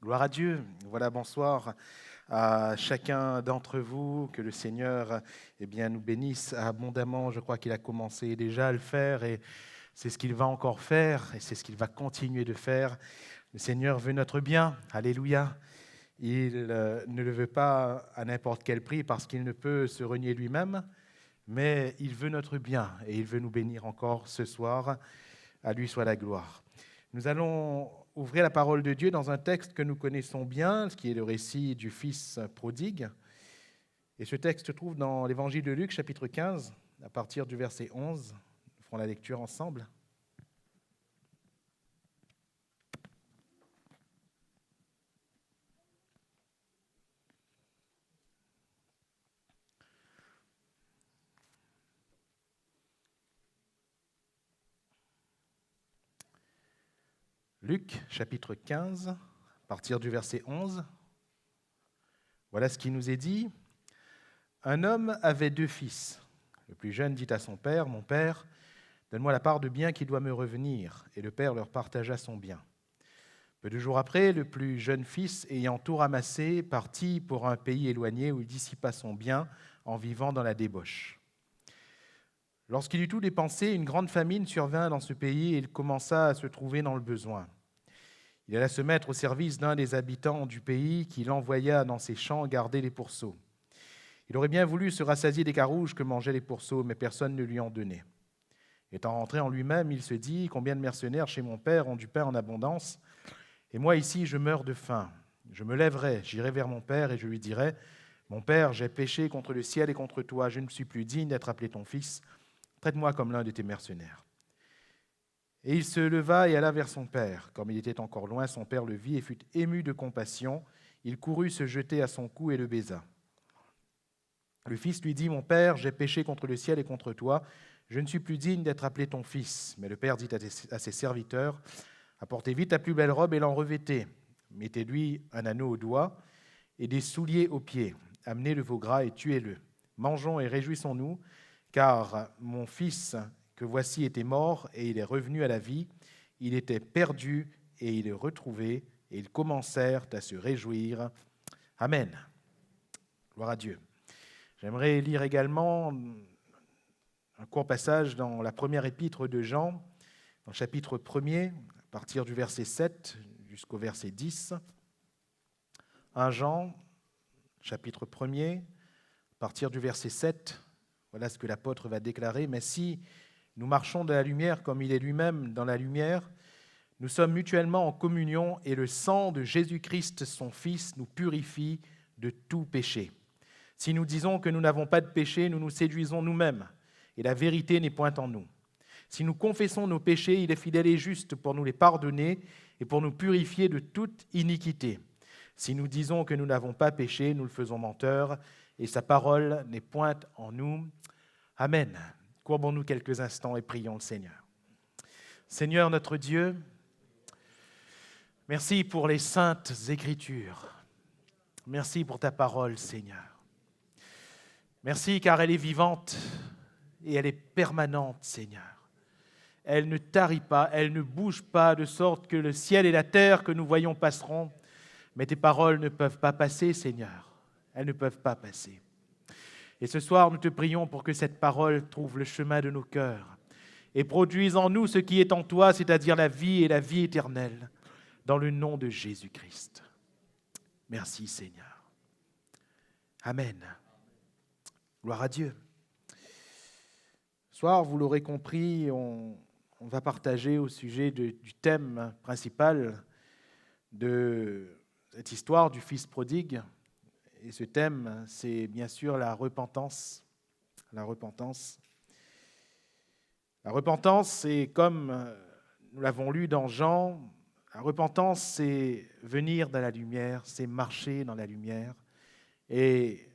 Gloire à Dieu. Voilà, bonsoir à chacun d'entre vous. Que le Seigneur nous bénisse abondamment. Je crois qu'il a commencé déjà à le faire et c'est ce qu'il va encore faire et c'est ce qu'il va continuer de faire. Le Seigneur veut notre bien. Alléluia. Il ne le veut pas à n'importe quel prix parce qu'il ne peut se renier lui-même, mais il veut notre bien et il veut nous bénir encore ce soir. À lui soit la gloire. Nous allons ouvrir la parole de Dieu dans un texte que nous connaissons bien, ce qui est le récit du Fils prodigue. Et ce texte se trouve dans l'Évangile de Luc, chapitre 15, à partir du verset 11. Nous ferons la lecture ensemble. Luc, chapitre 15, à partir du verset 11. Voilà ce qui nous est dit. Un homme avait 2 fils. Le plus jeune dit à son père, « Mon père, donne-moi la part de bien qui doit me revenir. » Et le père leur partagea son bien. Peu de jours après, le plus jeune fils, ayant tout ramassé, partit pour un pays éloigné où il dissipa son bien en vivant dans la débauche. Lorsqu'il eut tout dépensé, une grande famine survint dans ce pays et il commença à se trouver dans le besoin. Il alla se mettre au service d'un des habitants du pays qui l'envoya dans ses champs garder les pourceaux. Il aurait bien voulu se rassasier des carouges que mangeaient les pourceaux, mais personne ne lui en donnait. Étant rentré en lui-même, il se dit « Combien de mercenaires chez mon père ont du pain en abondance, et moi ici je meurs de faim. Je me lèverai, j'irai vers mon père et je lui dirai « Mon père, j'ai péché contre le ciel et contre toi, je ne suis plus digne d'être appelé ton fils. Traite-moi comme l'un de tes mercenaires. » Et il se leva et alla vers son père. Comme il était encore loin, son père le vit et fut ému de compassion. Il courut se jeter à son cou et le baisa. Le fils lui dit, « Mon père, j'ai péché contre le ciel et contre toi. Je ne suis plus digne d'être appelé ton fils. » Mais le père dit à ses serviteurs, « Apportez vite la plus belle robe et l'en revêtez. Mettez-lui un anneau au doigt et des souliers aux pieds. Amenez le veau gras et tuez-le. Mangeons et réjouissons-nous, car mon fils que voici était mort et il est revenu à la vie. Il était perdu et il est retrouvé. Et ils commencèrent à se réjouir. Amen. » Gloire à Dieu. J'aimerais lire également un court passage dans la première épître de Jean, dans le chapitre 1er, à partir du verset 7 jusqu'au verset 10. 1 Jean, chapitre 1er, à partir du verset 7. Voilà ce que l'apôtre va déclarer. « Mais si nous marchons dans la lumière comme il est lui-même dans la lumière, nous sommes mutuellement en communion et le sang de Jésus-Christ, son Fils, nous purifie de tout péché. Si nous disons que nous n'avons pas de péché, nous nous séduisons nous-mêmes et la vérité n'est point en nous. Si nous confessons nos péchés, il est fidèle et juste pour nous les pardonner et pour nous purifier de toute iniquité. Si nous disons que nous n'avons pas péché, nous le faisons menteur et sa parole n'est point en nous. Amen. » Courbons-nous quelques instants et prions le Seigneur. Seigneur notre Dieu, merci pour les saintes Écritures. Merci pour ta parole, Seigneur. Merci car elle est vivante et elle est permanente, Seigneur. Elle ne tarit pas, elle ne bouge pas, de sorte que le ciel et la terre que nous voyons passeront, mais tes paroles ne peuvent pas passer, Seigneur. Elles ne peuvent pas passer. Et ce soir, nous te prions pour que cette parole trouve le chemin de nos cœurs et produise en nous ce qui est en toi, c'est-à-dire la vie et la vie éternelle, dans le nom de Jésus-Christ. Merci, Seigneur. Amen. Gloire à Dieu. Ce soir, vous l'aurez compris, on va partager au sujet du thème principal de cette histoire du Fils prodigue. Et ce thème, c'est bien sûr la repentance. La repentance. La repentance, c'est comme nous l'avons lu dans Jean, la repentance, c'est venir dans la lumière, c'est marcher dans la lumière et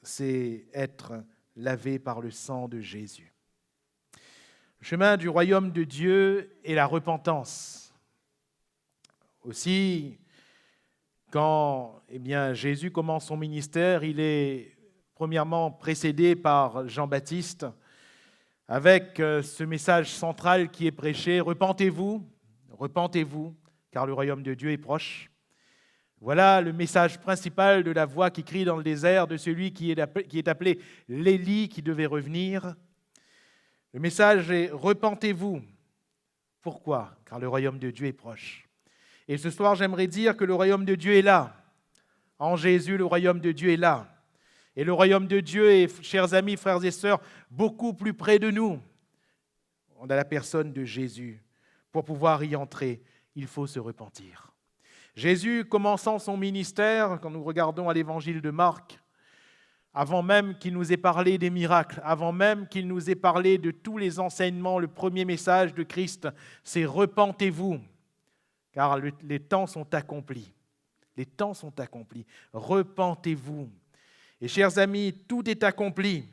c'est être lavé par le sang de Jésus. Le chemin du royaume de Dieu est la repentance. Aussi, quand Jésus commence son ministère, il est premièrement précédé par Jean-Baptiste avec ce message central qui est prêché, repentez-vous, repentez-vous, car le royaume de Dieu est proche. Voilà le message principal de la voix qui crie dans le désert de celui qui est appelé l'Élie qui devait revenir. Le message est « Repentez-vous ». Pourquoi ? Car le royaume de Dieu est proche. Et ce soir, j'aimerais dire que le royaume de Dieu est là. En Jésus, le royaume de Dieu est là. Et le royaume de Dieu est, chers amis, frères et sœurs, beaucoup plus près de nous. On a la personne de Jésus. Pour pouvoir y entrer, il faut se repentir. Jésus, commençant son ministère, quand nous regardons à l'évangile de Marc, avant même qu'il nous ait parlé des miracles, avant même qu'il nous ait parlé de tous les enseignements, le premier message de Christ, c'est « Repentez-vous », car les temps sont accomplis. Les temps sont accomplis. Repentez-vous. Et chers amis, tout est accompli.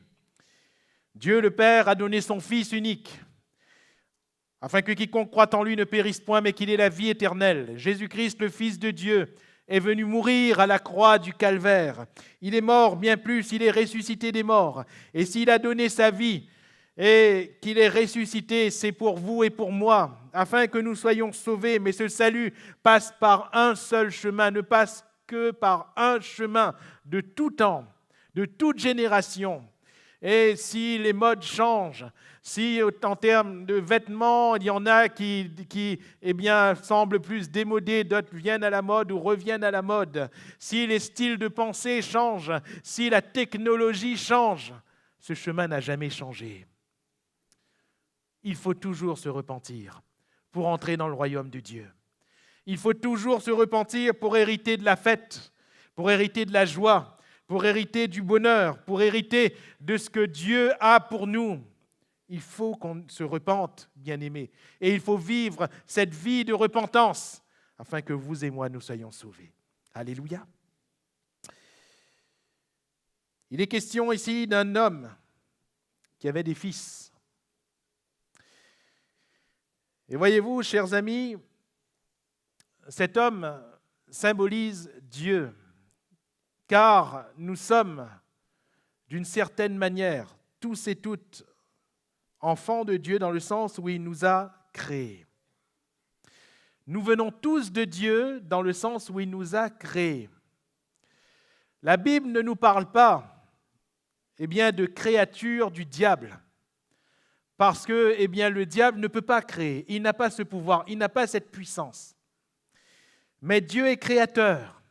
Dieu le Père a donné son Fils unique, afin que quiconque croit en lui ne périsse point, mais qu'il ait la vie éternelle. Jésus-Christ, le Fils de Dieu, est venu mourir à la croix du calvaire. Il est mort, bien plus, il est ressuscité des morts. Et s'il a donné sa vie et qu'il est ressuscité, c'est pour vous et pour moi, afin que nous soyons sauvés. Mais ce salut passe par un seul chemin, ne passe que par un chemin de tout temps, de toute génération. Et si les modes changent, si en termes de vêtements, il y en a qui semblent plus démodés, d'autres viennent à la mode ou reviennent à la mode, si les styles de pensée changent, si la technologie change, ce chemin n'a jamais changé. Il faut toujours se repentir pour entrer dans le royaume de Dieu. Il faut toujours se repentir pour hériter de la fête, pour hériter de la joie, pour hériter du bonheur, pour hériter de ce que Dieu a pour nous. Il faut qu'on se repente, bien-aimés, et il faut vivre cette vie de repentance afin que vous et moi nous soyons sauvés. Alléluia. Il est question ici d'un homme qui avait des fils. Et voyez-vous, chers amis, cet homme symbolise Dieu, car nous sommes, d'une certaine manière, tous et toutes, enfants de Dieu dans le sens où il nous a créés. Nous venons tous de Dieu dans le sens où il nous a créés. La Bible ne nous parle pas de créatures du diable, parce que le diable ne peut pas créer, il n'a pas ce pouvoir, il n'a pas cette puissance. Mais Dieu est créateur.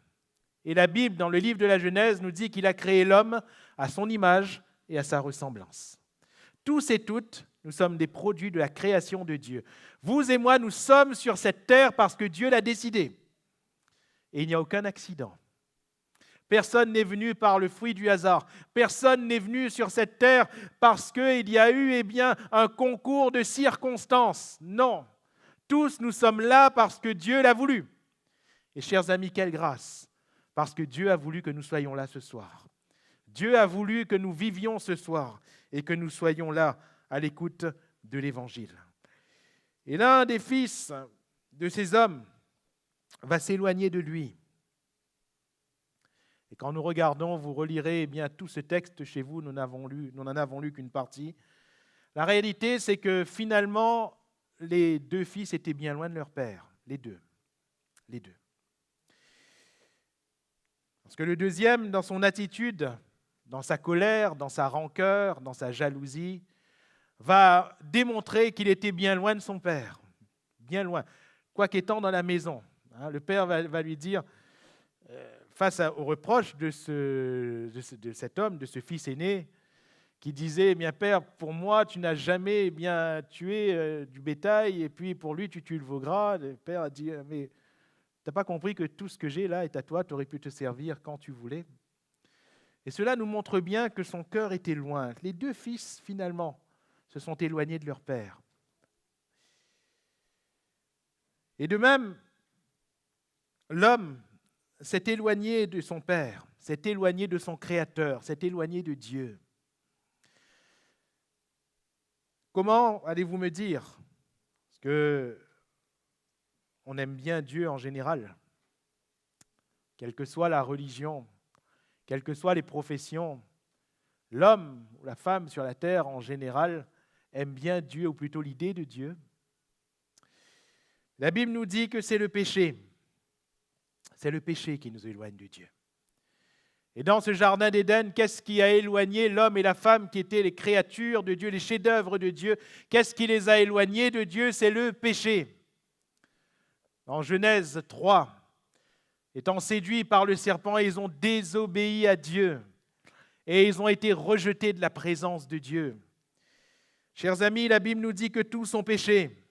Et la Bible, dans le livre de la Genèse, nous dit qu'il a créé l'homme à son image et à sa ressemblance. Tous et toutes, nous sommes des produits de la création de Dieu. Vous et moi, nous sommes sur cette terre parce que Dieu l'a décidé. Et il n'y a aucun accident. Personne n'est venu par le fruit du hasard. Personne n'est venu sur cette terre parce qu'il y a eu un concours de circonstances. Non. Tous, nous sommes là parce que Dieu l'a voulu. Et chers amis, quelle grâce, parce que Dieu a voulu que nous soyons là ce soir. Dieu a voulu que nous vivions ce soir et que nous soyons là à l'écoute de l'Évangile. Et l'un des fils de ces hommes va s'éloigner de lui. Et quand nous regardons, vous relirez tout ce texte chez vous, nous n'en avons lu qu'une partie. La réalité, c'est que finalement, les deux fils étaient bien loin de leur père, les deux. Parce que le deuxième, dans son attitude, dans sa colère, dans sa rancœur, dans sa jalousie, va démontrer qu'il était bien loin de son père, bien loin, quoique étant dans la maison. Le père va lui dire, face au reproche de cet homme, de ce fils aîné, qui disait, père, pour moi, tu n'as jamais tué du bétail, et puis pour lui, tu tues le veau gras. Le père a dit, mais tu n'as pas compris que tout ce que j'ai là est à toi, tu aurais pu te servir quand tu voulais. Et cela nous montre bien que son cœur était loin. Les deux fils, finalement, se sont éloignés de leur père. Et de même, l'homme s'est éloigné de son père, s'est éloigné de son Créateur, s'est éloigné de Dieu. Comment allez-vous me dire? Parce que on aime bien Dieu en général, quelle que soit la religion, quelles que soient les professions, l'homme ou la femme sur la terre en général aime bien Dieu, ou plutôt l'idée de Dieu. La Bible nous dit que c'est le péché. C'est le péché qui nous éloigne de Dieu. Et dans ce jardin d'Éden, qu'est-ce qui a éloigné l'homme et la femme qui étaient les créatures de Dieu, les chefs-d'œuvre de Dieu? Qu'est-ce qui les a éloignés de Dieu? C'est le péché. En Genèse 3, étant séduits par le serpent, ils ont désobéi à Dieu et ils ont été rejetés de la présence de Dieu. Chers amis, la Bible nous dit que tous ont péché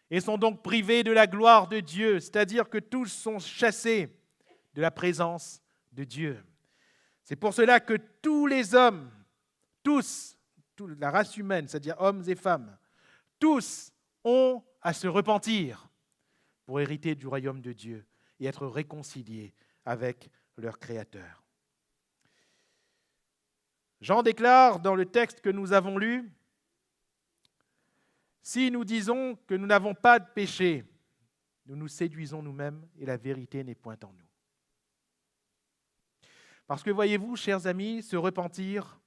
et sont donc privés de la gloire de Dieu, c'est-à-dire que tous sont chassés de la présence de Dieu. C'est pour cela que tous les hommes, toute la race humaine, c'est-à-dire hommes et femmes, tous ont à se repentir pour hériter du royaume de Dieu et être réconciliés avec leur Créateur. Jean déclare dans le texte que nous avons lu, « Si nous disons que nous n'avons pas de péché, nous nous séduisons nous-mêmes et la vérité n'est point en nous. » Parce que voyez-vous, chers amis, se repentir,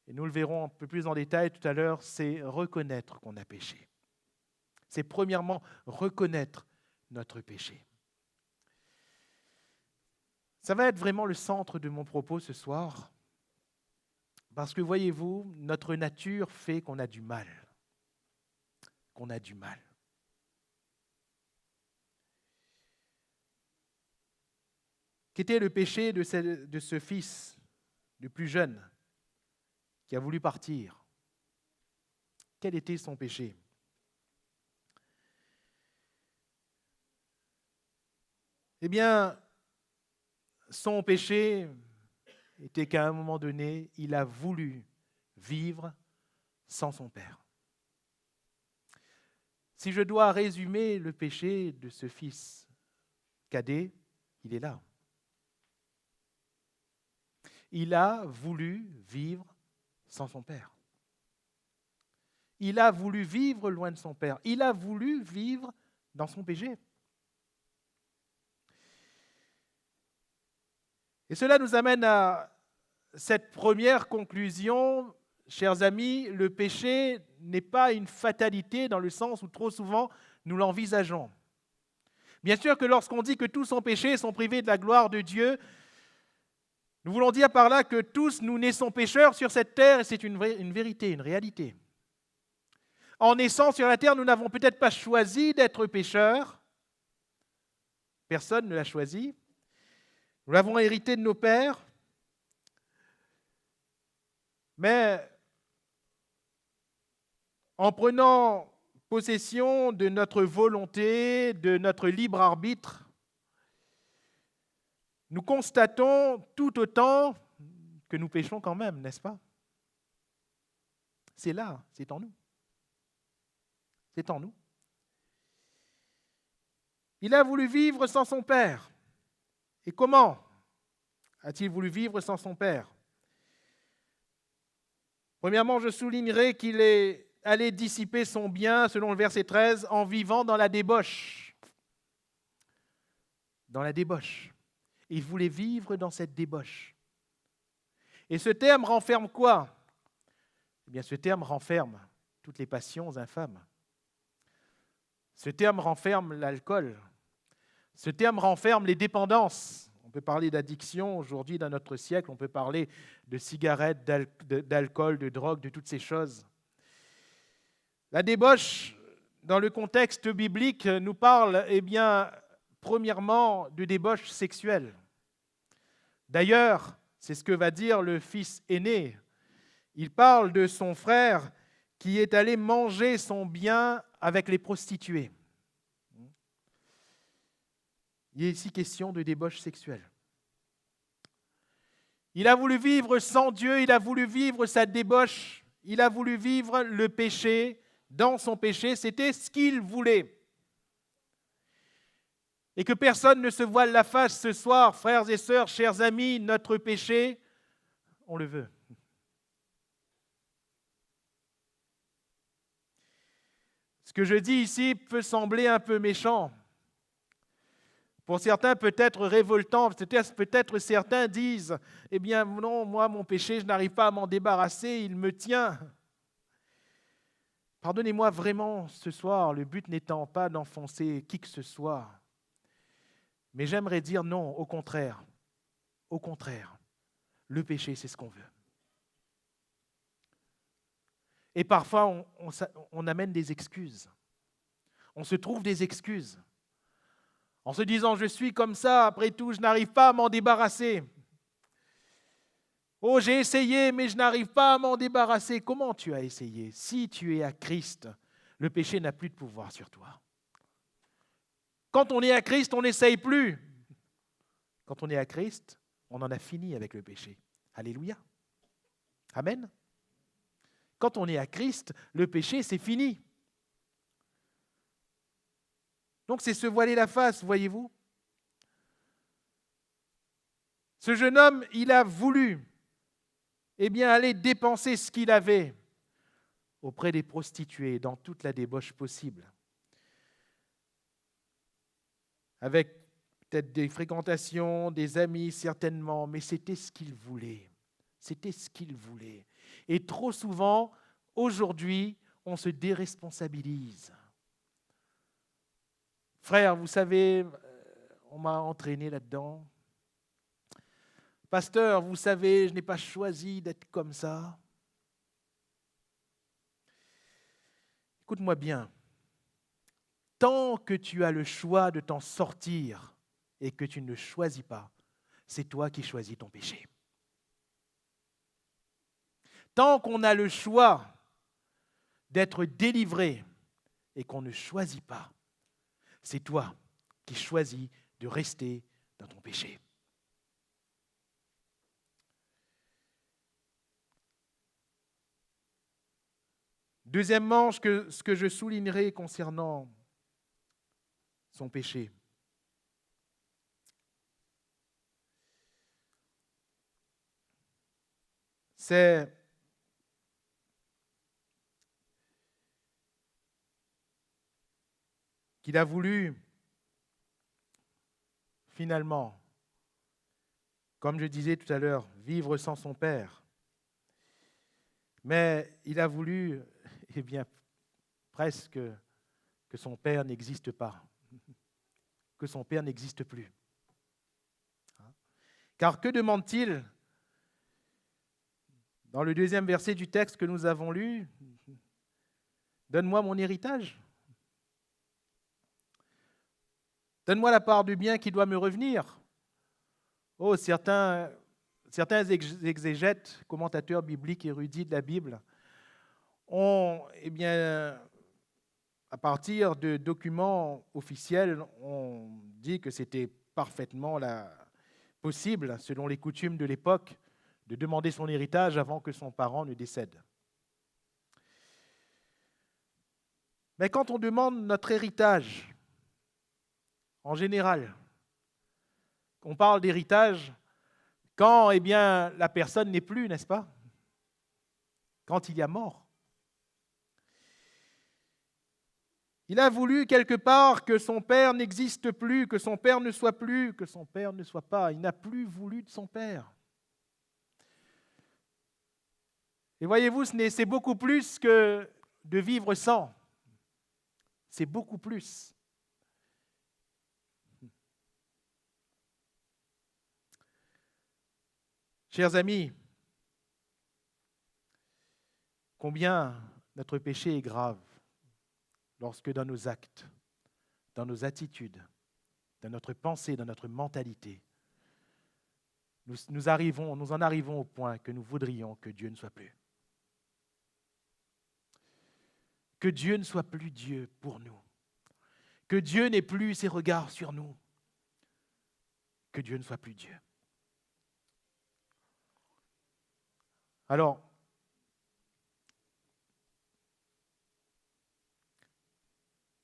et nous le verrons un peu plus en détail tout à l'heure, c'est reconnaître qu'on a péché. C'est premièrement reconnaître notre péché. Ça va être vraiment le centre de mon propos ce soir, parce que voyez-vous, notre nature fait qu'on a du mal. Qu'on a du mal. Qu'était le péché de ce fils, le plus jeune, qui a voulu partir? Quel était son péché? Eh bien, son péché était qu'à un moment donné, il a voulu vivre sans son père. Si je dois résumer le péché de ce fils cadet, il est là. Il a voulu vivre sans son père. Il a voulu vivre loin de son père. Il a voulu vivre dans son péché. Et cela nous amène à cette première conclusion. Chers amis, le péché n'est pas une fatalité dans le sens où trop souvent nous l'envisageons. Bien sûr que lorsqu'on dit que tous ont péché et sont privés de la gloire de Dieu, nous voulons dire par là que tous nous naissons pécheurs sur cette terre et c'est une vérité, une réalité. En naissant sur la terre, nous n'avons peut-être pas choisi d'être pécheurs. Personne ne l'a choisi. Nous l'avons hérité de nos pères. Mais en prenant possession de notre volonté, de notre libre arbitre, nous constatons tout autant que nous péchons quand même, n'est-ce pas? C'est là, c'est en nous. C'est en nous. Il a voulu vivre sans son père. Et comment a-t-il voulu vivre sans son père? Premièrement, je soulignerai qu'il est allé dissiper son bien, selon le verset 13, en vivant dans la débauche. Dans la débauche. Il voulait vivre dans cette débauche. Et ce terme renferme quoi? Eh bien, ce terme renferme toutes les passions infâmes. Ce terme renferme l'alcool. Ce terme renferme les dépendances. On peut parler d'addiction aujourd'hui dans notre siècle, on peut parler de cigarettes, d'alcool, de drogue, de toutes ces choses. La débauche, dans le contexte biblique, nous parle, eh bien, premièrement, de débauche sexuelle. D'ailleurs, c'est ce que va dire le fils aîné. Il parle de son frère qui est allé manger son bien avec les prostituées. Il est ici question de débauche sexuelle. Il a voulu vivre sans Dieu, il a voulu vivre sa débauche, il a voulu vivre le péché dans son péché, c'était ce qu'il voulait. Et que personne ne se voile la face ce soir, frères et sœurs, chers amis, notre péché, on le veut. Ce que je dis ici peut sembler un peu méchant. Pour certains, peut-être révoltant, peut-être certains disent « Eh bien, non, moi, mon péché, je n'arrive pas à m'en débarrasser, il me tient. » Pardonnez-moi vraiment ce soir, le but n'étant pas d'enfoncer qui que ce soit, Mais j'aimerais dire non, au contraire. Au contraire, le péché, c'est ce qu'on veut. Et parfois, on amène des excuses. On se trouve des excuses. En se disant, je suis comme ça, après tout, je n'arrive pas à m'en débarrasser. Oh, j'ai essayé, mais je n'arrive pas à m'en débarrasser. Comment tu as essayé? Si tu es à Christ, le péché n'a plus de pouvoir sur toi. Quand on est à Christ, on n'essaye plus. Quand on est à Christ, on en a fini avec le péché. Alléluia. Amen. Quand on est à Christ, le péché, c'est fini. Donc c'est se voiler la face, voyez-vous. Ce jeune homme, il a voulu aller dépenser ce qu'il avait auprès des prostituées, dans toute la débauche possible. Avec peut-être des fréquentations, des amis, certainement, mais c'était ce qu'il voulait. C'était ce qu'il voulait. Et trop souvent, aujourd'hui, on se déresponsabilise. Frère, vous savez, on m'a entraîné là-dedans. Pasteur, vous savez, je n'ai pas choisi d'être comme ça. Écoute-moi bien. Tant que tu as le choix de t'en sortir et que tu ne le choisis pas, c'est toi qui choisis ton péché. Tant qu'on a le choix d'être délivré et qu'on ne choisit pas, c'est toi qui choisis de rester dans ton péché. Deuxièmement, ce que je soulignerai concernant son péché, c'est qu'il a voulu, finalement, comme je disais tout à l'heure, vivre sans son père. Mais il a voulu, presque que son père n'existe pas, que son père n'existe plus. Car que demande-t-il dans le deuxième verset du texte que nous avons lu? Donne-moi mon héritage. Donne-moi la part du bien qui doit me revenir. Oh, certains exégètes, commentateurs bibliques érudits de la Bible, ont, à partir de documents officiels, on dit que c'était parfaitement possible, selon les coutumes de l'époque, de demander son héritage avant que son parent ne décède. Mais quand on demande notre héritage, en général, on parle d'héritage quand la personne n'est plus, n'est-ce pas? Quand il y a mort. Il a voulu quelque part que son père n'existe plus, que son père ne soit plus, que son père ne soit pas. Il n'a plus voulu de son père. Et voyez-vous, c'est beaucoup plus que de vivre sans. C'est beaucoup plus. Chers amis, combien notre péché est grave lorsque dans nos actes, dans nos attitudes, dans notre pensée, dans notre mentalité, nous en arrivons au point que nous voudrions que Dieu ne soit plus. Que Dieu ne soit plus Dieu pour nous. Que Dieu n'ait plus ses regards sur nous. Que Dieu ne soit plus Dieu. Alors,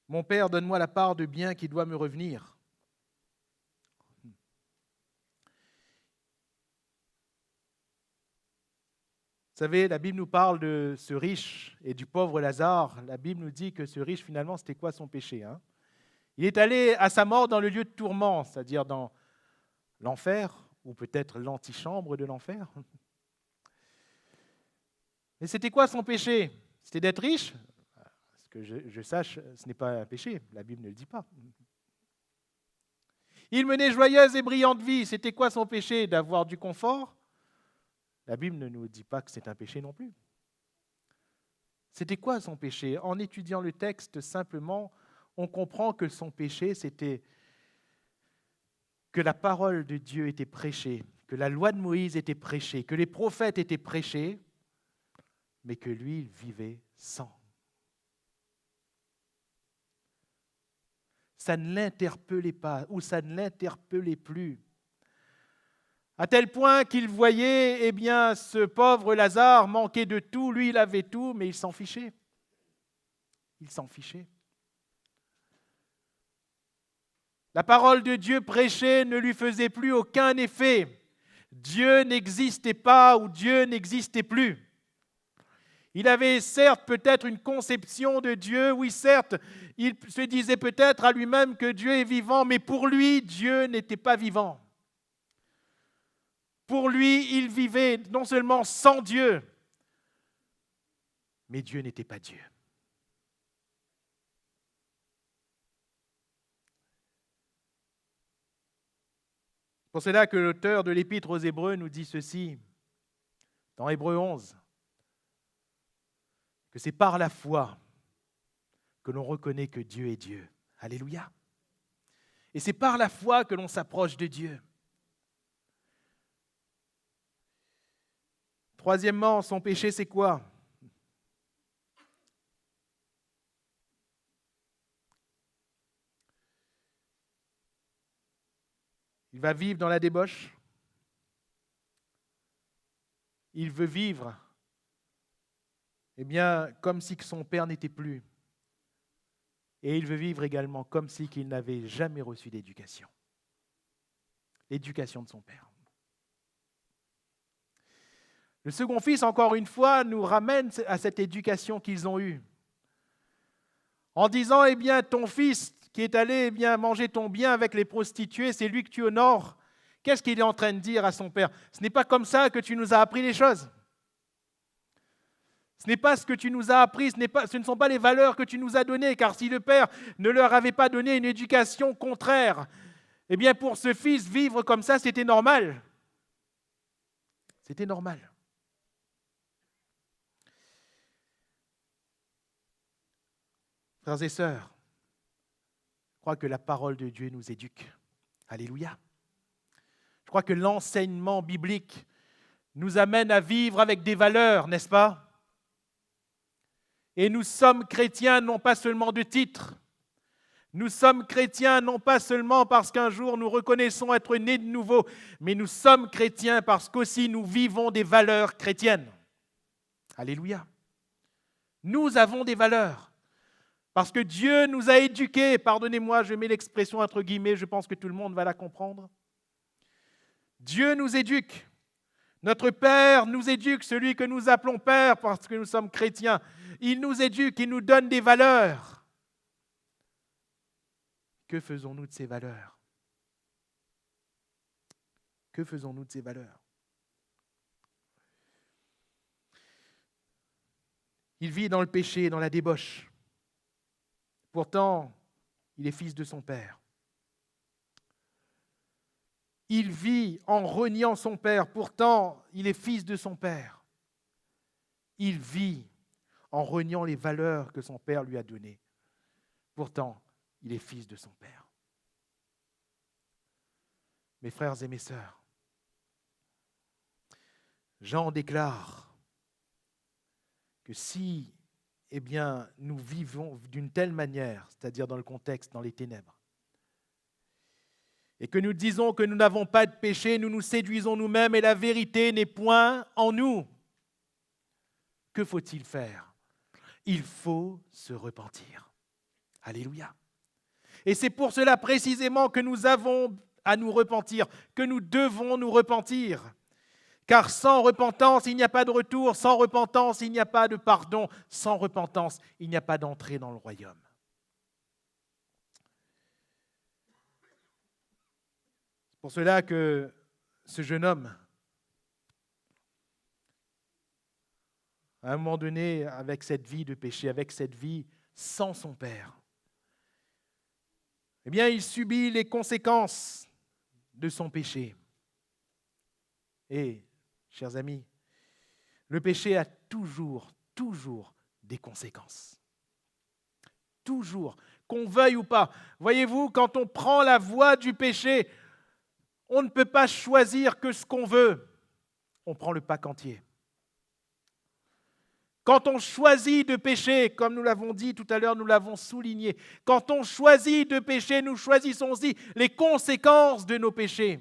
mon Père, donne-moi la part de bien qui doit me revenir. Vous savez, la Bible nous parle de ce riche et du pauvre Lazare. La Bible nous dit que ce riche, finalement, c'était quoi son péché, hein? Il est allé à sa mort dans le lieu de tourment, c'est-à-dire dans l'enfer, ou peut-être l'antichambre de l'enfer. Mais c'était quoi son péché? C'était d'être riche? Parce que je sache, ce n'est pas un péché, la Bible ne le dit pas. Il menait joyeuse et brillante vie. C'était quoi son péché? D'avoir du confort? La Bible ne nous dit pas que c'est un péché non plus. C'était quoi son péché? En étudiant le texte, simplement, on comprend que son péché, c'était que la parole de Dieu était prêchée, que la loi de Moïse était prêchée, que les prophètes étaient prêchés, mais que lui, il vivait sans. Ça ne l'interpellait pas, ou ça ne l'interpellait plus. À tel point qu'il voyait, ce pauvre Lazare manquer de tout, lui, il avait tout, mais il s'en fichait. Il s'en fichait. La parole de Dieu prêchée ne lui faisait plus aucun effet. Dieu n'existait pas ou Dieu n'existait plus. Il avait certes peut-être une conception de Dieu, oui certes, il se disait peut-être à lui-même que Dieu est vivant, mais pour lui, Dieu n'était pas vivant. Pour lui, il vivait non seulement sans Dieu, mais Dieu n'était pas Dieu. C'est pour cela que l'auteur de l'Épître aux Hébreux nous dit ceci, dans Hébreux 11, que c'est par la foi que l'on reconnaît que Dieu est Dieu. Alléluia. Et c'est par la foi que l'on s'approche de Dieu. Troisièmement, son péché, c'est quoi? Il va vivre dans la débauche. Il veut vivre, comme si son père n'était plus. Et il veut vivre également comme si qu'il n'avait jamais reçu d'éducation. L'éducation de son père. Le second fils, encore une fois, nous ramène à cette éducation qu'ils ont eue. En disant, ton fils qui est allé manger ton bien avec les prostituées, c'est lui que tu honores. Qu'est-ce qu'il est en train de dire à son père? Ce n'est pas comme ça que tu nous as appris les choses. Ce n'est pas ce que tu nous as appris, ce ne sont pas les valeurs que tu nous as données, car si le père ne leur avait pas donné une éducation contraire, pour ce fils, vivre comme ça, c'était normal. C'était normal. Frères et sœurs, je crois que la parole de Dieu nous éduque. Alléluia. Je crois que l'enseignement biblique nous amène à vivre avec des valeurs, n'est-ce pas? Et nous sommes chrétiens non pas seulement de titre. Nous sommes chrétiens non pas seulement parce qu'un jour nous reconnaissons être nés de nouveau, mais nous sommes chrétiens parce qu'aussi nous vivons des valeurs chrétiennes. Alléluia. Nous avons des valeurs. Parce que Dieu nous a éduqués. Pardonnez-moi, je mets l'expression entre guillemets, je pense que tout le monde va la comprendre. Dieu nous éduque. Notre Père nous éduque, celui que nous appelons Père parce que nous sommes chrétiens. Il nous éduque, il nous donne des valeurs. Que faisons-nous de ces valeurs? Que faisons-nous de ces valeurs? Il vit dans le péché, dans la débauche. Pourtant, il est fils de son Père. Il vit en reniant son Père. Pourtant, il est fils de son Père. Il vit en reniant les valeurs que son Père lui a données. Pourtant, il est fils de son Père. Mes frères et mes sœurs, Jean déclare que si, nous vivons d'une telle manière, c'est-à-dire dans le contexte, dans les ténèbres, et que nous disons que nous n'avons pas de péché, nous nous séduisons nous-mêmes et la vérité n'est point en nous. Que faut-il faire? Il faut se repentir. Alléluia. Et c'est pour cela précisément que nous avons à nous repentir, que nous devons nous repentir. Car sans repentance, il n'y a pas de retour. Sans repentance, il n'y a pas de pardon. Sans repentance, il n'y a pas d'entrée dans le royaume. C'est pour cela que ce jeune homme, à un moment donné, avec cette vie de péché, avec cette vie sans son Père, eh bien, il subit les conséquences de son péché. Et, chers amis, le péché a toujours des conséquences. Toujours, qu'on veuille ou pas. Voyez-vous, quand on prend la voie du péché, on ne peut pas choisir que ce qu'on veut. On prend le pack entier. Quand on choisit de pécher, comme nous l'avons dit tout à l'heure, nous l'avons souligné, quand on choisit de pécher, nous choisissons aussi les conséquences de nos péchés.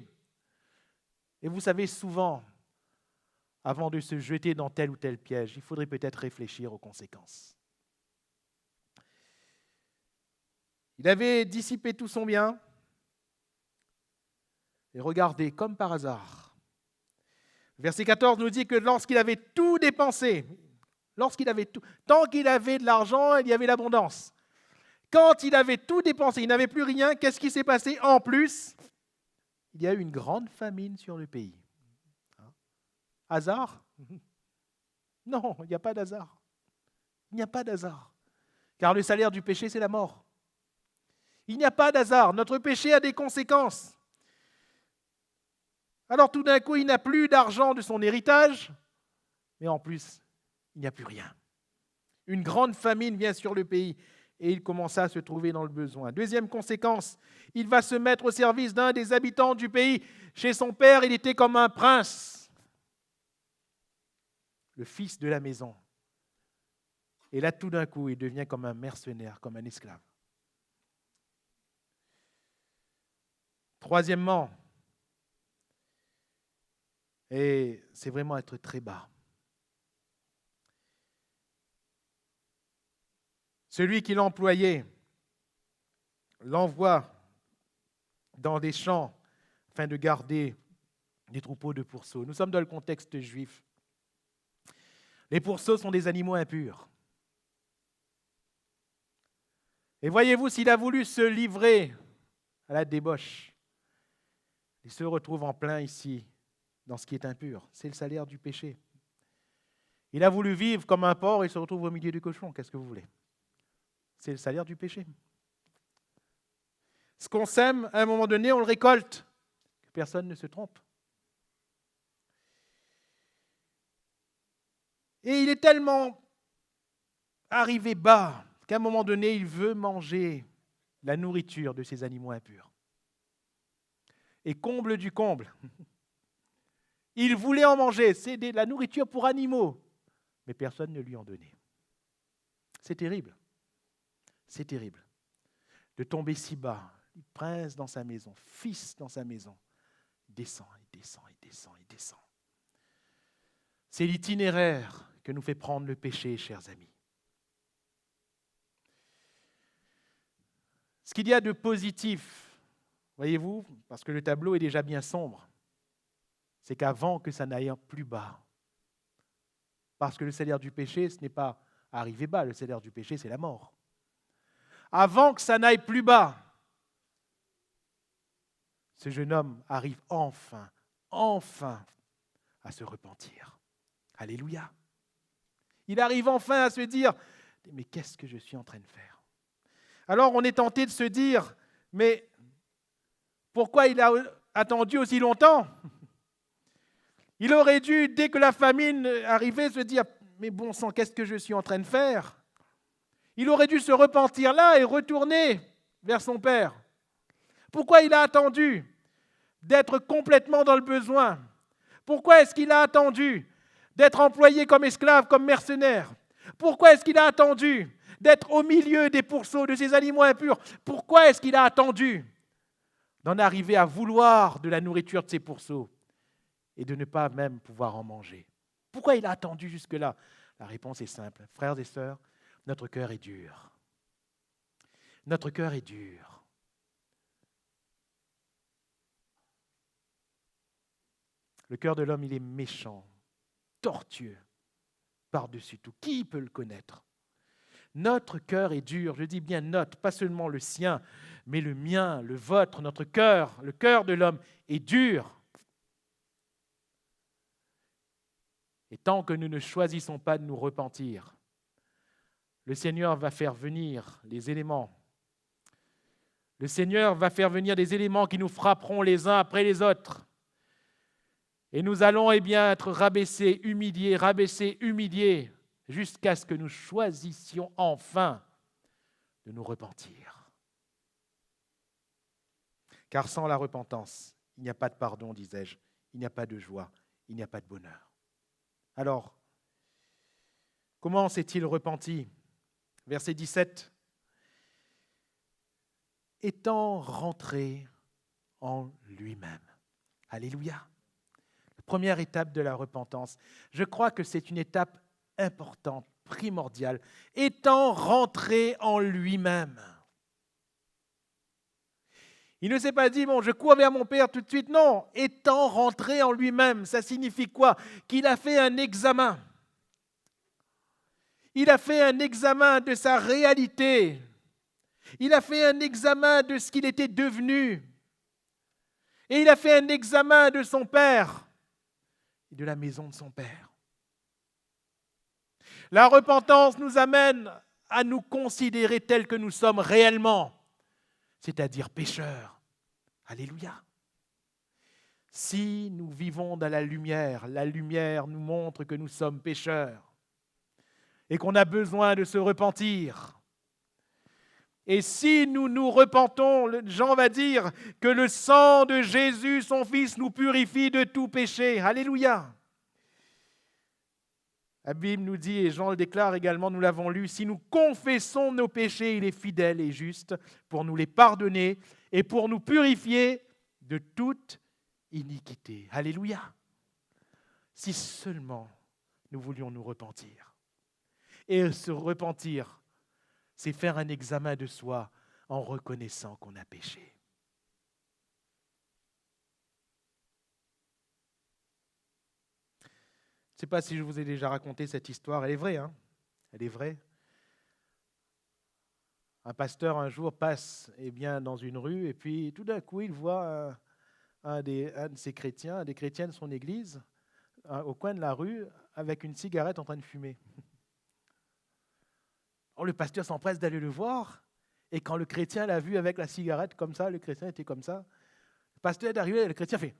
Et vous savez, souvent, avant de se jeter dans tel ou tel piège, il faudrait peut-être réfléchir aux conséquences. Il avait dissipé tout son bien, et regardez, comme par hasard, verset 14 nous dit que lorsqu'il avait tout dépensé, tant qu'il avait de l'argent, il y avait l'abondance. Quand il avait tout dépensé, il n'avait plus rien, qu'est-ce qui s'est passé en plus? Il y a eu une grande famine sur le pays. Hasard? Non, il n'y a pas d'hasard. Il n'y a pas d'hasard. Car le salaire du péché, c'est la mort. Il n'y a pas d'hasard. Notre péché a des conséquences. Alors tout d'un coup, il n'a plus d'argent de son héritage, mais en plus, il n'y a plus rien. Une grande famine vient sur le pays et il commença à se trouver dans le besoin. Deuxième conséquence, il va se mettre au service d'un des habitants du pays. Chez son père, il était comme un prince, le fils de la maison. Et là, tout d'un coup, il devient comme un mercenaire, comme un esclave. Troisièmement, et c'est vraiment être très bas, celui qui l'employait l'envoie dans des champs afin de garder des troupeaux de pourceaux. Nous sommes dans le contexte juif. Les pourceaux sont des animaux impurs. Et voyez-vous, s'il a voulu se livrer à la débauche, il se retrouve en plein ici, dans ce qui est impur. C'est le salaire du péché. Il a voulu vivre comme un porc et il se retrouve au milieu du cochon. Qu'est-ce que vous voulez? C'est le salaire du péché. Ce qu'on sème, à un moment donné, on le récolte. Que personne ne se trompe. Et il est tellement arrivé bas qu'à un moment donné, il veut manger la nourriture de ces animaux impurs. Et comble du comble, il voulait en manger. C'est de la nourriture pour animaux, mais personne ne lui en donnait. C'est terrible. C'est terrible de tomber si bas. Il prince dans sa maison, fils dans sa maison, descend, il descend, il descend, il descend. C'est l'itinéraire que nous fait prendre le péché, chers amis. Ce qu'il y a de positif, voyez-vous, parce que le tableau est déjà bien sombre, c'est qu'avant que ça n'aille plus bas, parce que le salaire du péché, ce n'est pas arriver bas, le salaire du péché, c'est la mort. Avant que ça n'aille plus bas, ce jeune homme arrive enfin à se repentir. Alléluia. Il arrive enfin à se dire, mais qu'est-ce que je suis en train de faire? Alors on est tenté de se dire, mais pourquoi il a attendu aussi longtemps? Il aurait dû, dès que la famine arrivait, se dire, mais bon sang, qu'est-ce que je suis en train de faire? Il aurait dû se repentir là et retourner vers son père. Pourquoi il a attendu d'être complètement dans le besoin? Pourquoi est-ce qu'il a attendu d'être employé comme esclave, comme mercenaire? Pourquoi est-ce qu'il a attendu d'être au milieu des pourceaux de ces animaux impurs? Pourquoi est-ce qu'il a attendu d'en arriver à vouloir de la nourriture de ces pourceaux et de ne pas même pouvoir en manger? Pourquoi il a attendu jusque-là? La réponse est simple. Frères et sœurs, notre cœur est dur. Notre cœur est dur. Le cœur de l'homme, il est méchant, tortueux, par-dessus tout. Qui peut le connaître? Notre cœur est dur, je dis bien notre, pas seulement le sien, mais le mien, le vôtre, notre cœur, le cœur de l'homme est dur. Et tant que nous ne choisissons pas de nous repentir, le Seigneur va faire venir les éléments, Le Seigneur va faire venir des éléments qui nous frapperont les uns après les autres. Et nous allons être rabaissés, humiliés, jusqu'à ce que nous choisissions enfin de nous repentir. Car sans la repentance, il n'y a pas de pardon, disais-je, il n'y a pas de joie, il n'y a pas de bonheur. Alors, comment s'est-il repenti ? Verset 17. Étant rentré en lui-même. Alléluia. Première étape de la repentance. Je crois que c'est une étape importante, primordiale. Étant rentré en lui-même. Il ne s'est pas dit, bon, je cours vers mon Père tout de suite. Non, étant rentré en lui-même, ça signifie quoi ? Qu'il a fait un examen. Il a fait un examen de sa réalité. Il a fait un examen de ce qu'il était devenu. Et il a fait un examen de son Père et de la maison de son Père. La repentance nous amène à nous considérer tels que nous sommes réellement, c'est-à-dire pécheurs. Alléluia. Si nous vivons dans la lumière nous montre que nous sommes pécheurs et qu'on a besoin de se repentir. Et si nous nous repentons, Jean va dire que le sang de Jésus, son Fils, nous purifie de tout péché. Alléluia. La Bible nous dit, et Jean le déclare également, nous l'avons lu, si nous confessons nos péchés, il est fidèle et juste pour nous les pardonner et pour nous purifier de toute iniquité. Alléluia. Si seulement nous voulions nous repentir. Et se repentir, c'est faire un examen de soi en reconnaissant qu'on a péché. Je ne sais pas si je vous ai déjà raconté cette histoire, elle est vraie, hein ? Elle est vraie. Un pasteur un jour passe dans une rue et puis tout d'un coup il voit un de ses chrétiens, des chrétiens de son église, au coin de la rue avec une cigarette en train de fumer. Alors, le pasteur s'empresse d'aller le voir et quand le chrétien l'a vu avec la cigarette comme ça, le chrétien était comme ça, le pasteur est arrivé et le chrétien fait.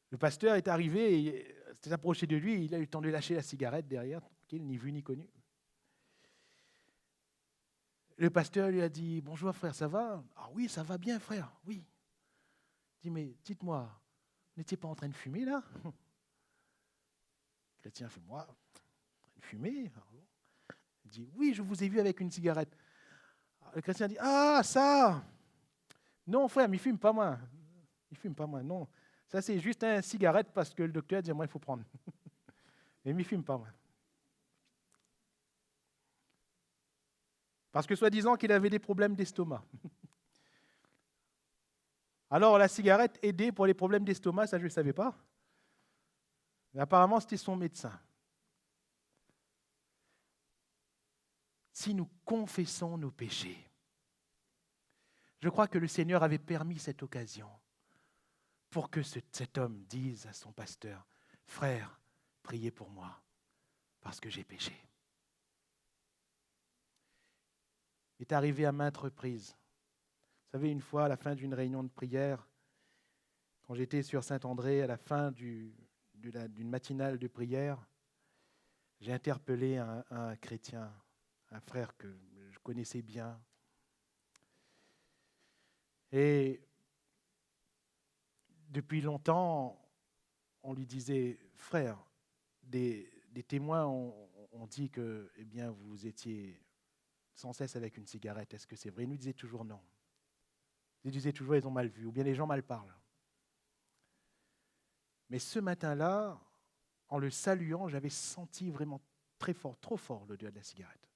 Le pasteur est arrivé et s'est approché de lui, il a eu le temps de lâcher la cigarette derrière, ni vu ni connu. Le pasteur lui a dit, bonjour frère, ça va ? Ah oui, ça va bien frère, oui. Il dit, mais dites-moi, vous n'étiez pas en train de fumer là ? Le chrétien fait, moi, en train de fumer ? Il dit, oui, je vous ai vu avec une cigarette. Le chrétien dit, ah ça ! Non frère, mais il ne fume pas moi. Il ne fume pas moi, non. Ça c'est juste une cigarette parce que le docteur a dit, moi il faut prendre. Mais il ne fume pas moi. Parce que soi-disant qu'il avait des problèmes d'estomac. Alors la cigarette aidait pour les problèmes d'estomac, ça je ne le savais pas. Mais apparemment c'était son médecin. Si nous confessons nos péchés, je crois que le Seigneur avait permis cette occasion pour que cet homme dise à son pasteur, « Frère, priez pour moi, parce que j'ai péché. » Il est arrivé à maintes reprises. Vous savez, une fois, à la fin d'une réunion de prière, quand j'étais sur Saint-André, à la fin d'une matinale de prière, j'ai interpellé un chrétien, un frère que je connaissais bien. Et depuis longtemps, on lui disait, frère, des témoins ont dit que vous étiez sans cesse avec une cigarette. Est-ce que c'est vrai ? Il nous disait toujours non. Il disait toujours, ils ont mal vu, ou bien les gens mal parlent. Mais ce matin-là, en le saluant, j'avais senti vraiment très fort, trop fort l'odeur de la cigarette.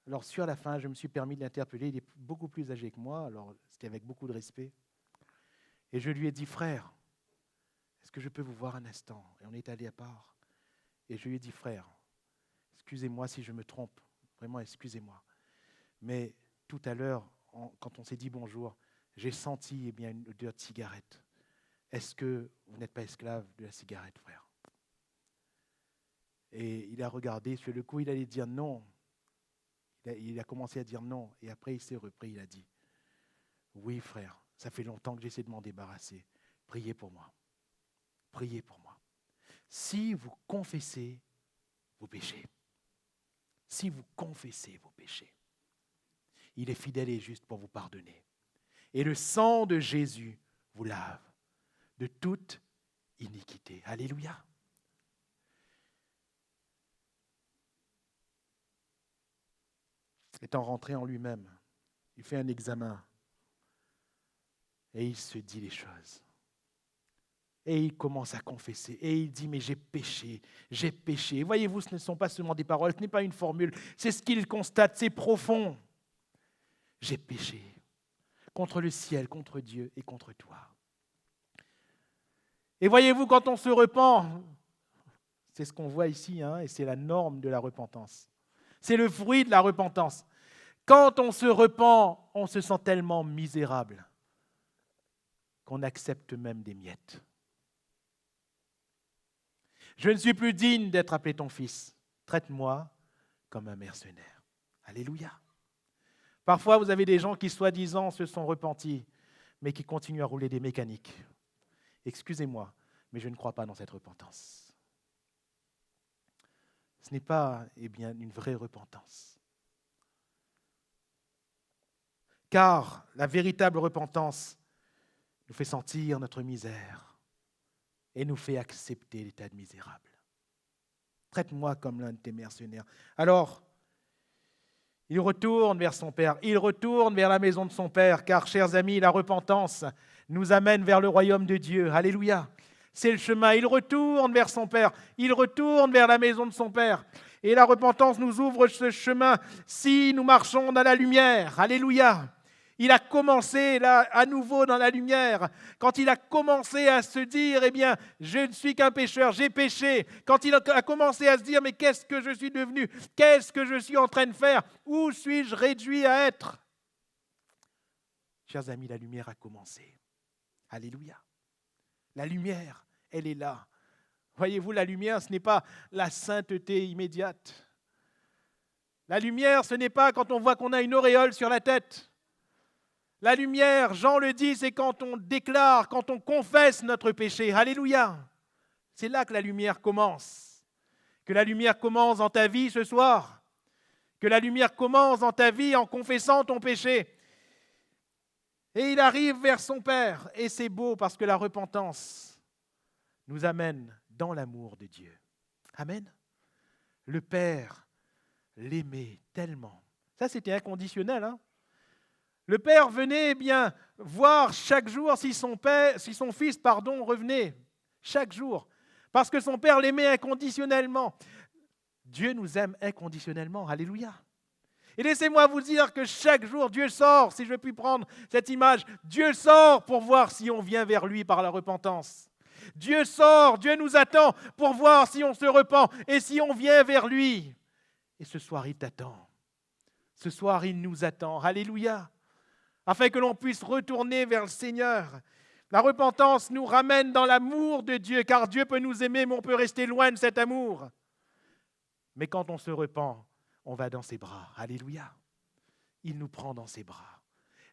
Alors sur la fin, je me suis permis de l'interpeller. Il est beaucoup plus âgé que moi, alors c'était avec beaucoup de respect. Et je lui ai dit, frère, est-ce que je peux vous voir un instant ? Et on est allé à part. Et je lui ai dit, frère, excusez-moi si je me trompe, vraiment excusez-moi. Mais tout à l'heure, quand on s'est dit bonjour, j'ai senti une odeur de cigarette. Est-ce que vous n'êtes pas esclave de la cigarette, frère ? Et il a regardé, sur le coup, il allait dire non. Il a commencé à dire non. Et après, il s'est repris, il a dit, oui frère, ça fait longtemps que j'essaie de m'en débarrasser. Priez pour moi. Priez pour moi. Si vous confessez vos péchés, si vous confessez vos péchés, il est fidèle et juste pour vous pardonner. Et le sang de Jésus vous lave de toute iniquité. Alléluia. Étant rentré en lui-même, il fait un examen et il se dit les choses. Et il commence à confesser. Et il dit, mais j'ai péché, j'ai péché. Voyez-vous, ce ne sont pas seulement des paroles, ce n'est pas une formule, c'est ce qu'il constate, c'est profond. J'ai péché contre le ciel, contre Dieu et contre toi. Et voyez-vous, quand on se repent, c'est ce qu'on voit ici, et c'est la norme de la repentance. C'est le fruit de la repentance. Quand on se repent, on se sent tellement misérable qu'on accepte même des miettes. Je ne suis plus digne d'être appelé ton fils. Traite-moi comme un mercenaire. Alléluia. Parfois, vous avez des gens qui, soi-disant, se sont repentis, mais qui continuent à rouler des mécaniques. Excusez-moi, mais je ne crois pas dans cette repentance. Ce n'est pas, une vraie repentance. Car la véritable repentance nous fait sentir notre misère et nous fait accepter l'état de misérable. Traite-moi comme l'un de tes mercenaires. Alors, il retourne vers son Père, il retourne vers la maison de son Père, car, chers amis, la repentance nous amène vers le royaume de Dieu. Alléluia. C'est le chemin. Il retourne vers son Père, il retourne vers la maison de son Père. Et la repentance nous ouvre ce chemin si nous marchons dans la lumière. Alléluia. Il a commencé là à nouveau dans la lumière. Quand il a commencé à se dire, je ne suis qu'un pécheur, j'ai péché. Quand il a commencé à se dire, mais qu'est-ce que je suis devenu? Qu'est-ce que je suis en train de faire? Où suis-je réduit à être? Chers amis, la lumière a commencé. Alléluia. La lumière, elle est là. Voyez-vous, la lumière, ce n'est pas la sainteté immédiate. La lumière, ce n'est pas quand on voit qu'on a une auréole sur la tête. La lumière, Jean le dit, c'est quand on déclare, quand on confesse notre péché. Alléluia. C'est là que la lumière commence. Que la lumière commence dans ta vie ce soir. Que la lumière commence dans ta vie en confessant ton péché. Et il arrive vers son Père. Et c'est beau parce que la repentance nous amène dans l'amour de Dieu. Amen. Le Père l'aimait tellement. Ça, c'était inconditionnel, Le Père venait voir chaque jour si son fils revenait. Chaque jour. Parce que son Père l'aimait inconditionnellement. Dieu nous aime inconditionnellement. Alléluia. Et laissez-moi vous dire que chaque jour, Dieu sort, si je puis prendre cette image, Dieu sort pour voir si on vient vers lui par la repentance. Dieu sort, Dieu nous attend pour voir si on se repent et si on vient vers lui. Et ce soir, il t'attend. Ce soir, il nous attend. Alléluia. Afin que l'on puisse retourner vers le Seigneur. La repentance nous ramène dans l'amour de Dieu, car Dieu peut nous aimer, mais on peut rester loin de cet amour. Mais quand on se repent, on va dans ses bras. Alléluia. Il nous prend dans ses bras.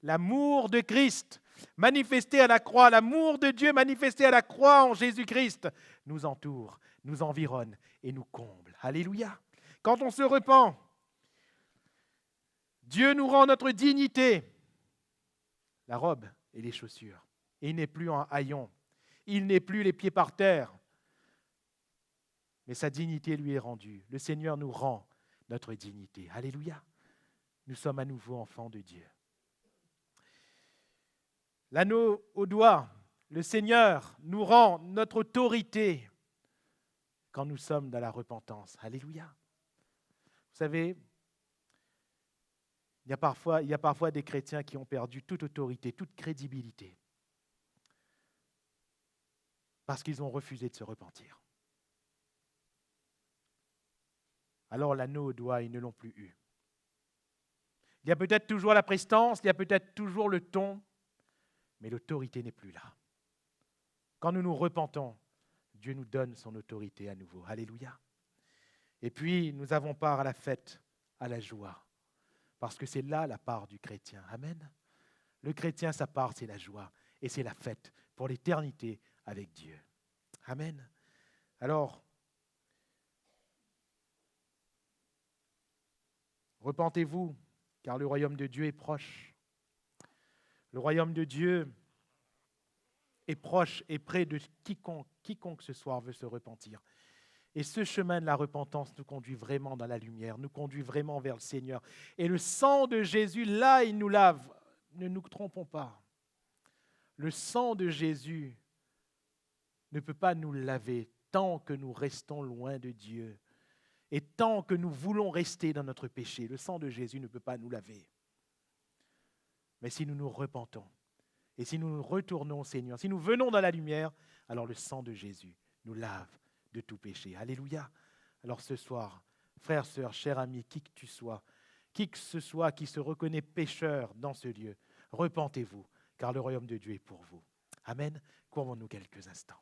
L'amour de Christ manifesté à la croix, l'amour de Dieu manifesté à la croix en Jésus-Christ nous entoure, nous environne et nous comble. Alléluia. Quand on se repent, Dieu nous rend notre dignité, la robe et les chaussures. Et il n'est plus en haillons, il n'est plus les pieds par terre, mais sa dignité lui est rendue. Le Seigneur nous rend notre dignité. Alléluia. Nous sommes à nouveau enfants de Dieu. L'anneau au doigt, le Seigneur nous rend notre autorité quand nous sommes dans la repentance. Alléluia. Vous savez, il y a parfois des chrétiens qui ont perdu toute autorité, toute crédibilité, parce qu'ils ont refusé de se repentir. Alors l'anneau au doigt, ils ne l'ont plus eu. Il y a peut-être toujours la prestance, il y a peut-être toujours le ton, mais l'autorité n'est plus là. Quand nous nous repentons, Dieu nous donne son autorité à nouveau. Alléluia. Et puis, nous avons part à la fête, à la joie, parce que c'est là la part du chrétien. Amen. Le chrétien, sa part, c'est la joie, et c'est la fête pour l'éternité avec Dieu. Amen. Alors, repentez-vous, car le royaume de Dieu est proche. Le royaume de Dieu est proche et près de quiconque ce soir veut se repentir. Et ce chemin de la repentance nous conduit vraiment dans la lumière, nous conduit vraiment vers le Seigneur. Et le sang de Jésus, là, il nous lave. Ne nous trompons pas. Le sang de Jésus ne peut pas nous laver tant que nous restons loin de Dieu. Et tant que nous voulons rester dans notre péché, le sang de Jésus ne peut pas nous laver. Mais si nous nous repentons, et si nous nous retournons au Seigneur, si nous venons dans la lumière, alors le sang de Jésus nous lave de tout péché. Alléluia. Alors ce soir, frères, sœurs, chers amis, qui que tu sois, qui que ce soit qui se reconnaît pécheur dans ce lieu, repentez-vous, car le royaume de Dieu est pour vous. Amen. Courons-nous quelques instants.